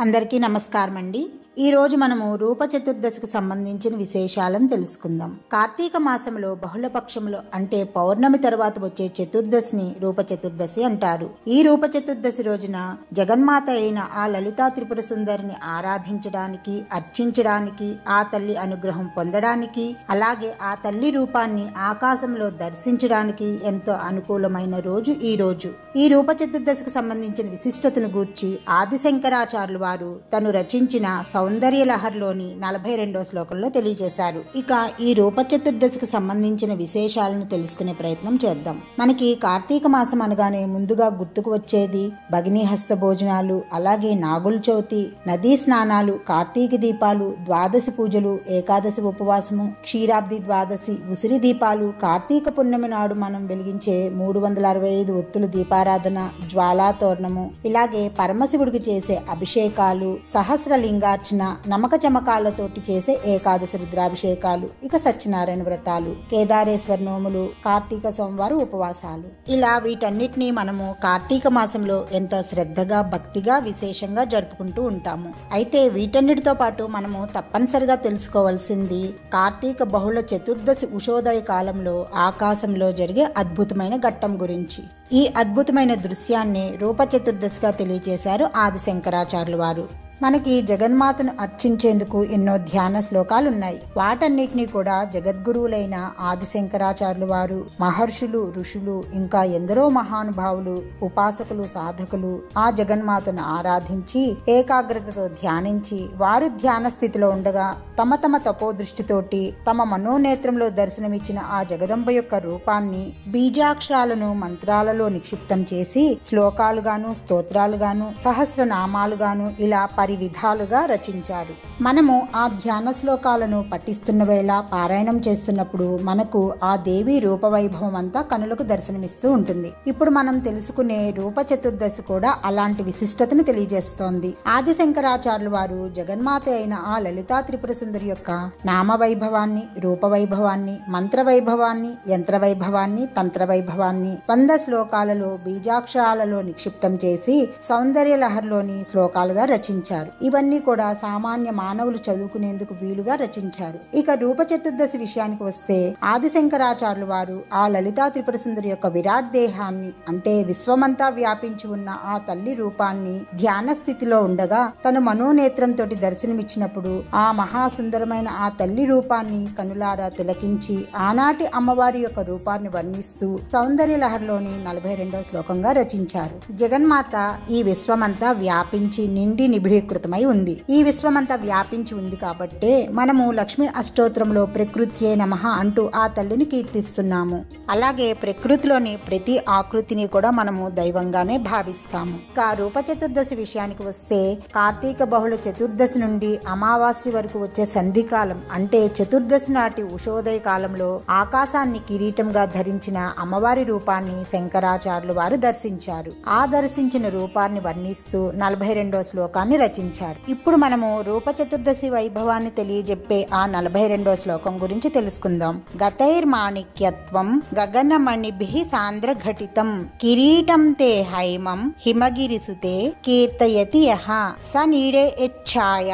అందరికీ నమస్కారం అండి. ఈ రోజు మనము రూప చతుర్దశికి సంబంధించిన విశేషాలను తెలుసుకుందాం. కార్తీక మాసంలో బహుళపక్షంలో అంటే పౌర్ణమి తర్వాత వచ్చే చతుర్దశిని రూప చతుర్దశి అంటారు. ఈ రూప చతుర్దశి రోజున జగన్మాత అయిన ఆ లలితా త్రిపుర సుందరిని ఆరాధించడానికి, అర్చించడానికి, ఆ తల్లి అనుగ్రహం పొందడానికి, అలాగే ఆ తల్లి రూపాన్ని ఆకాశంలో దర్శించడానికి ఎంతో అనుకూలమైన రోజు ఈ రోజు. ఈ రూప చతుర్దశికి సంబంధించిన విశిష్టతను గూర్చి ఆదిశంకరాచార్యులు వారు తను రచించిన సౌందర్య లహరిలోని 42వ శ్లోకంలో తెలియజేశారు. ఇక ఈ రూప చతుర్దశికి సంబంధించిన విశేషాలను తెలుసుకునే ప్రయత్నం చేద్దాం. మనకి కార్తీక మాసం అనగానే ముందుగా గుర్తుకు వచ్చేది భగినీ హస్త భోజనాలు, అలాగే నాగుల చవితి, నదీ స్నానాలు, కార్తీక దీపాలు, ద్వాదశి పూజలు, ఏకాదశి ఉపవాసము, క్షీరాబ్ది ద్వాదశి, ఉసిరి దీపాలు, కార్తీక పున్నమి నాడు మనం వెలిగించే 365 ఒత్తుల దీపారాధన, జ్వాలా తోరణము, ఇలాగే పరమశివుడికి చేసే అభిషేకాలు, సహస్రలింగార్చన, నమక చమకాలతోటి చేసే ఏకాదశి రుద్రాభిషేకాలు, ఇక సత్యనారాయణ వ్రతాలు, కేదారేశ్వర నోములు, కార్తీక సోమవారం ఉపవాసాలు, ఇలా వీటన్నిటినీ మనము కార్తీక మాసంలో ఎంతో శ్రద్ధగా, భక్తిగా, విశేషంగా జరుపుకుంటూ ఉంటాము. అయితే వీటన్నిటితో పాటు మనము తప్పనిసరిగా తెలుసుకోవాల్సింది కార్తీక బహుళ చతుర్దశి ఉషోదయ కాలంలో ఆకాశంలో జరిగే అద్భుతమైన ఘట్టం గురించి. ఈ అద్భుతమైన దృశ్యాన్ని రూప చతుర్దశిగా తెలియజేశారు ఆదిశంకరాచార్యులు వారు. మనకి జగన్మాతను అర్చించేందుకు ఎన్నో ధ్యాన శ్లోకాలున్నాయి. వాటన్నిటినీ కూడా జగద్గురువులైన ఆదిశంకరాచార్యులు వారు, మహర్షులు, ఋషులు, ఇంకా ఎందరో మహానుభావులు, ఉపాసకులు, సాధకులు ఆ జగన్మాతను ఆరాధించి ఏకాగ్రతతో ధ్యానించి వారు ధ్యాన స్థితిలో ఉండగా తమ తమ తపోదృష్టితోటి తమ మనోనేత్రంలో దర్శనమిచ్చిన ఆ జగదంబ యొక్క రూపాన్ని బీజాక్షరాలను మంత్రాలలో నిక్షిప్తం చేసి శ్లోకాలుగాను, స్తోత్రాలుగాను, సహస్రనామాలుగాను ఇలా విధాలుగా రచించారు. మనము ఆ ధ్యాన శ్లోకాలను పఠిస్తున్న వేళ, పారాయణం చేస్తున్నప్పుడు మనకు ఆ దేవి రూపవైభవం అంతా కనులకు దర్శనమిస్తూ ఉంటుంది. ఇప్పుడు మనం తెలుసుకునే రూప చతుర్దశి కూడా అలాంటి విశిష్టతను తెలియజేస్తోంది. ఆదిశంకరాచార్యులు వారు జగన్మాత అయిన ఆ లలితా త్రిపుర సుందరి యొక్క నామ వైభవాన్ని, రూప వైభవాన్ని, మంత్ర వైభవాన్ని, యంత్ర వైభవాన్ని, తంత్ర వైభవాన్ని 100 శ్లోకాలలో బీజాక్షరాలలో నిక్షిప్తం చేసి సౌందర్య లహరిలోని శ్లోకాలుగా రచించారు. ఇవన్నీ కూడా సామాన్య మానవులు చదువుకునేందుకు వీలుగా రచించారు. ఇక రూప చతుర్దశి విషయానికి వస్తే ఆదిశంకరాచార్యులు వారు ఆ లలితా త్రిపుర సుందరి యొక్క విరాట్ దేహాన్ని, అంటే విశ్వమంతా వ్యాపించి ఉన్న ఆ తల్లి రూపాన్ని ధ్యాన స్థితిలో ఉండగా తను మనోనేత్రంతో దర్శనమిచ్చినప్పుడు ఆ మహాసుందరమైన ఆ తల్లి రూపాన్ని కనులారా తిలకించి ఆనాటి అమ్మవారి యొక్క రూపాన్ని వర్ణిస్తూ సౌందర్య లహరిలోని 42వ శ్లోకంగా రచించారు. జగన్మాత ఈ విశ్వమంతా వ్యాపించి నిండి నిబిడీకృతమై ఉంది. ఈ విశ్వమంతా వ్యాపించి ఉంది కాబట్టే మనము లక్ష్మీ అష్టోత్తరంలో ప్రకృత్యే నమః అంటూ ఆ తల్లిని కీర్తిస్తున్నాము. అలాగే ప్రకృతిలోని ప్రతి ఆకృతిని కూడా మనము దైవంగానే భావిస్తాము. ఇక రూప చతుర్దశి విషయానికి వస్తే కార్తీక బహుళ చతుర్దశి నుండి అమావాస్య వరకు వచ్చే సంధికాలం, అంటే చతుర్దశి నాటి ఉషోదయ కాలంలో ఆకాశాన్ని కిరీటంగా ధరించిన అమ్మవారి రూపాన్ని శంకరాచార్యులు వారు దర్శించారు. ఆ దర్శించిన రూపాన్ని వర్ణిస్తూ 42వ శ్లోకాన్ని రచించారు. ఇప్పుడు మనము రూప చతుర్దశి వైభవాన్ని తెలియజెప్పే ఆ 42వ శ్లోకం గురించి తెలుసుకుందాం. గతైర్మాణిక్యత్వం గగనమణిభిః సాంద్ర ఘటితం కిరీటం తే హైమం హిమగిరిసుతే కీర్తయతి యః స నీడే యచ్ఛాయ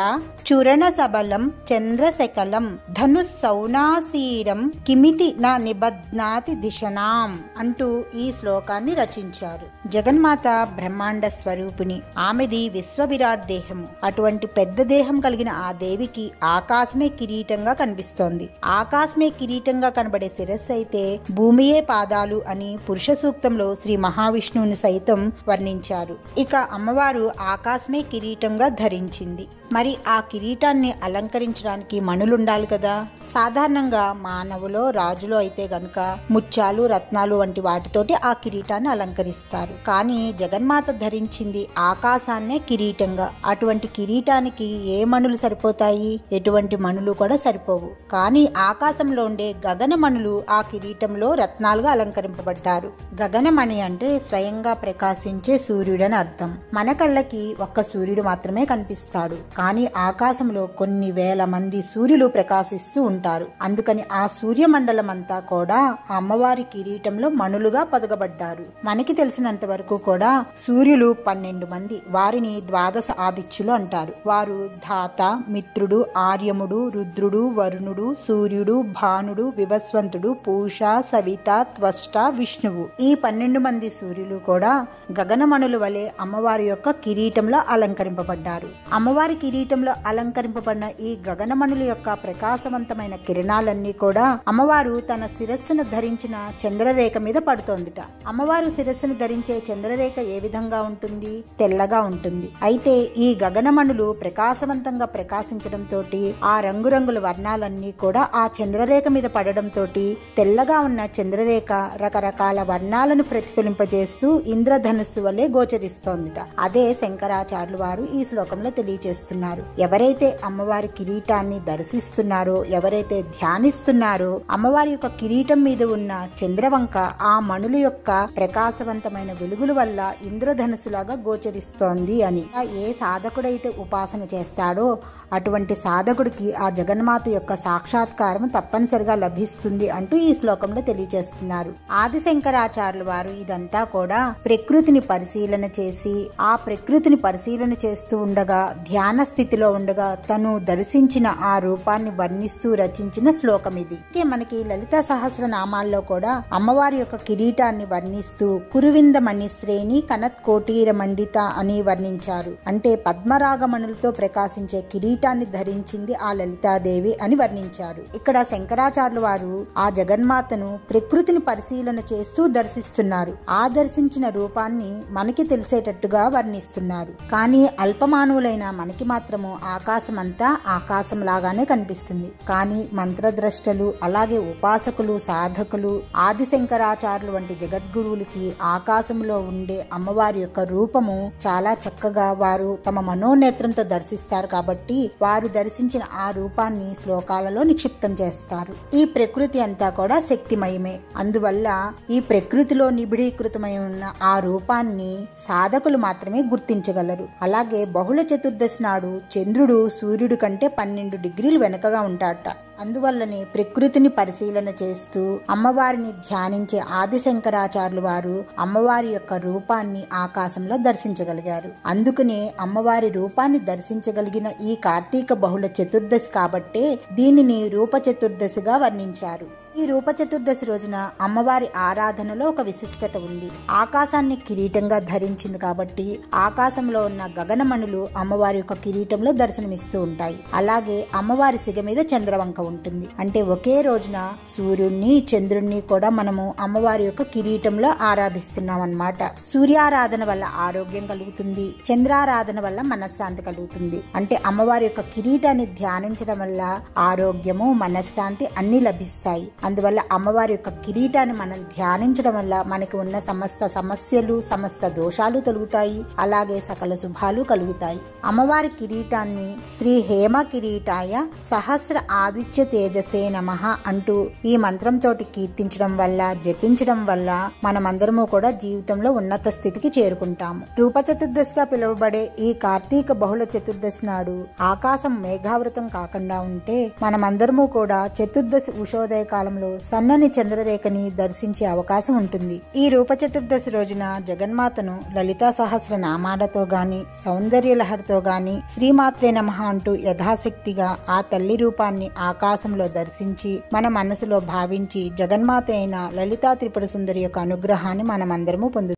చూరణ సబలం చంద్రశకలం ధనుస్సౌనాసీరం కిమితి న నిబధ్నాతి దిశనాం అంటూ ఈ శ్లోకాన్ని రచించారు. జగన్మాత బ్రహ్మాండ స్వరూపిణి. ఆమెది విశ్వవిరాట్ దేహము. అటువంటి పెద్ద దేహం కలిగిన ఆ దేవికి ఆకాశమే కిరీటంగా కనిపిస్తోంది. ఆకాశమే కిరీటంగా కనబడే శిరస్సు అయితే భూమియే పాదాలు అని పురుష సూక్తంలో శ్రీ మహావిష్ణువుని సైతం వర్ణించారు. ఇక అమ్మవారు ఆకాశమే కిరీటంగా ధరించింది. మరి ఆ కిరీటాన్ని అలంకరించడానికి మణులుండాలి కదా. సాధారణంగా మానవులో, రాజులో అయితే గనుక ముత్యాలు, రత్నాలు వంటి వాటితోటి ఆ కిరీటాన్ని అలంకరిస్తారు. కానీ జగన్మాత ధరించింది ఆకాశాన్నే కిరీటంగా. అటువంటి కిరీటానికి ఏ మణులు సరిపోతాయి? ఎటువంటి మణులు కూడా సరిపోవు. కానీ ఆకాశంలో ఉండే గగనమణులు ఆ కిరీటంలో రత్నాలుగా అలంకరింపబడ్డారు. గగనమణి అంటే స్వయంగా ప్రకాశించే సూర్యుడని అర్థం. మన కళ్ళకి ఒక్క సూర్యుడు మాత్రమే కనిపిస్తాడు. కానీ ఆకాశంలో కొన్ని వేల మంది సూర్యులు ప్రకాశిస్తూ ఉంటారు. అందుకని ఆ సూర్యమండలం అంతా కూడా అమ్మవారి కిరీటంలో మణులుగా పొదగబడ్డారు. మనకి తెలిసినంత వరకు కూడా సూర్యులు 12 మంది. వారిని ద్వాదశ ఆదిత్యులు అంటారు. వారు ధాత, మిత్రుడు, ఆర్యముడు, రుద్రుడు, వరుణుడు, సూర్యుడు, భానుడు, వివస్వంతుడు, పూష, సవిత, త్వష్ట, విష్ణువు. ఈ 12 మంది సూర్యులు కూడా గగనమణుల వలె అమ్మవారి యొక్క కిరీటంలో అలంకరింపబడ్డారు. అమ్మవారి కిరీటంలో అలంకరింపబడిన ఈ గగనమణుల యొక్క ప్రకాశవంతమైన కిరణాలన్నీ కూడా అమ్మవారు తన శిరస్సును ధరించిన చంద్రరేఖ మీద పడుతోందిట. అమ్మవారు శిరస్సును ధరించే చంద్రరేఖ ఏ విధంగా ఉంటుంది? తెల్లగా ఉంటుంది. అయితే ఈ గగనమణులు ప్రకాశవంతంగా ప్రకాశించడంతో ఆ రంగురంగుల వర్ణాలన్నీ కూడా ఆ చంద్రరేఖ మీద పడడంతో తెల్లగా ఉన్న చంద్రరేఖ రకరకాల వర్ణాలను ప్రతిఫలింపజేస్తూ ఇంద్రధనుస్సు వలె గోచరిస్తోందిట. అదే శంకరాచార్యులు వారు ఈ శ్లోకంలో తెలియజేస్తున్నారు. ఎవరైతే అమ్మవారి కిరీటాన్ని దర్శిస్తున్నారో, ఎవరైతే ధ్యానిస్తున్నారో, అమ్మవారి యొక్క కిరీటం మీద ఉన్న చంద్రవంక ఆ మణుల యొక్క ప్రకాశవంతమైన వెలుగుల వల్ల ఇంద్రధనుసులాగా గోచరిస్తోంది అని. ఏ సాధకుడైతే ఉపాసన చేస్తాడో అటువంటి సాధకుడికి ఆ జగన్మాత యొక్క సాక్షాత్కారం తప్పనిసరిగా లభిస్తుంది అంటూ ఈ శ్లోకంలో తెలియజేస్తున్నారు. ఆది శంకరాచార్యులు వారు ఇదంతా కూడా ప్రకృతిని పరిశీలన చేసి, ఆ ప్రకృతిని పరిశీలన చేస్తూ ఉండగా, ధ్యాన స్థితిలో ఉండగా తను దర్శించిన ఆ రూపాన్ని వర్ణిస్తూ రచించిన శ్లోకం ఇది. మనకి లలితా సహస్రనామాల్లో కూడా అమ్మవారి యొక్క కిరీటాన్ని వర్ణిస్తూ కురువింద మణిశ్రేణి కనత్ కోటీర మండిత అని వర్ణించారు. అంటే పద్మరాగమణులతో ప్రకాశించే కిరీటాన్ని ధరించింది ఆ లలితాదేవి అని వర్ణించారు. ఇక్కడ శంకరాచార్యులు వారు ఆ జగన్మాతను ప్రకృతిని పరిశీలన చేస్తూ దర్శిస్తున్నారు. ఆ దర్శించిన రూపాన్ని మనకి తెలిసేటట్టుగా వర్ణిస్తున్నారు. కానీ అల్పమానవులైన మనకి మాత్రము ఆకాశం అంతా ఆకాశం లాగానే కనిపిస్తుంది. కానీ మంత్రద్రష్టలు, అలాగే ఉపాసకులు, సాధకులు, ఆది శంకరాచార్యులు వంటి జగద్గురువులకి ఆకాశంలో ఉండే అమ్మవారి యొక్క రూపము చాలా చక్కగా వారు తమ మనోనేత్రంతో దర్శిస్తారు. కాబట్టి వారు దర్శించిన ఆ రూపాన్ని శ్లోకాలలో నిక్షిప్తం చేస్తారు. ఈ ప్రకృతి అంతా కూడా శక్తిమయమే. అందువల్ల ఈ ప్రకృతిలో నిబిడీకృతమై ఉన్న ఆ రూపాన్ని సాధకులు మాత్రమే గుర్తించగలరు. అలాగే బహుళ చతుర్దశి నాడు చంద్రుడు సూర్యుడి కంటే 12 డిగ్రీలు వెనకగా ఉంటాడట. అందువల్లనే ప్రకృతిని పరిశీలన చేస్తూ అమ్మవారిని ధ్యానించే ఆది శంకరాచార్యులు వారు అమ్మవారి యొక్క రూపాన్ని ఆకాశంలో దర్శించగలిగారు. అందుకనే అమ్మవారి రూపాన్ని దర్శించగలిగిన ఈ కార్తీక బహుళ చతుర్దశి కాబట్టే దీనిని రూప చతుర్దశిగా వర్ణించారు. ఈ రూప చతుర్దశి రోజున అమ్మవారి ఆరాధనలో ఒక విశిష్టత ఉంది. ఆకాశాన్ని కిరీటంగా ధరించింది కాబట్టి ఆకాశంలో ఉన్న గగనమణులు అమ్మవారి యొక్క కిరీటంలో దర్శనమిస్తూ ఉంటాయి. అలాగే అమ్మవారి సిగ మీద చంద్రవంక ఉంటుంది. అంటే ఒకే రోజున సూర్యుడిని, చంద్రుణ్ణి కూడా మనము అమ్మవారి యొక్క కిరీటంలో ఆరాధిస్తున్నాం అన్నమాట. సూర్యారాధన వల్ల ఆరోగ్యం కలుగుతుంది, చంద్రారాధన వల్ల మనశ్శాంతి కలుగుతుంది. అంటే అమ్మవారి యొక్క కిరీటాన్ని ధ్యానించడం వల్ల ఆరోగ్యము, మనశ్శాంతి అన్ని లభిస్తాయి. అందువల్ల అమ్మవారి యొక్క కిరీటాన్ని మనం ధ్యానించడం వల్ల మనకి ఉన్న సమస్త సమస్యలు, సమస్త దోషాలు తొలగుతాయి. అలాగే సకల శుభాలు కలుగుతాయి. అమ్మవారి కిరీటాన్ని శ్రీ హేమ కిరీటాయ సహస్ర ఆదిత్య తేజసే నమః అంటూ ఈ మంత్రంతో కీర్తించడం వల్ల, జపించడం వల్ల మనమందరము కూడా జీవితంలో ఉన్నత స్థితికి చేరుకుంటాము. రూప చతుర్దశిగా పిలువబడే ఈ కార్తీక బహుళ చతుర్దశి నాడు ఆకాశం మేఘావృతం కాకుండా ఉంటే మనమందరము కూడా చతుర్దశి ఉషోదయ కాలంలో సన్నని చంద్రరేఖని దర్శించే అవకాశం ఉంటుంది. ఈ రూప చతుర్దశి రోజున జగన్మాతను లలితా సహస్ర నామాలతో గాని, సౌందర్య లహరితో గాని, శ్రీమాత్రే నమః అంటూ యథాశక్తిగా ఆ తల్లి రూపాన్ని ఆకాశంలో దర్శించి మన మనసులో భావించి జగన్మాత అయిన లలితా త్రిపుర సుందరి యొక్క అనుగ్రహాన్ని మనమందరము పొందుతాం.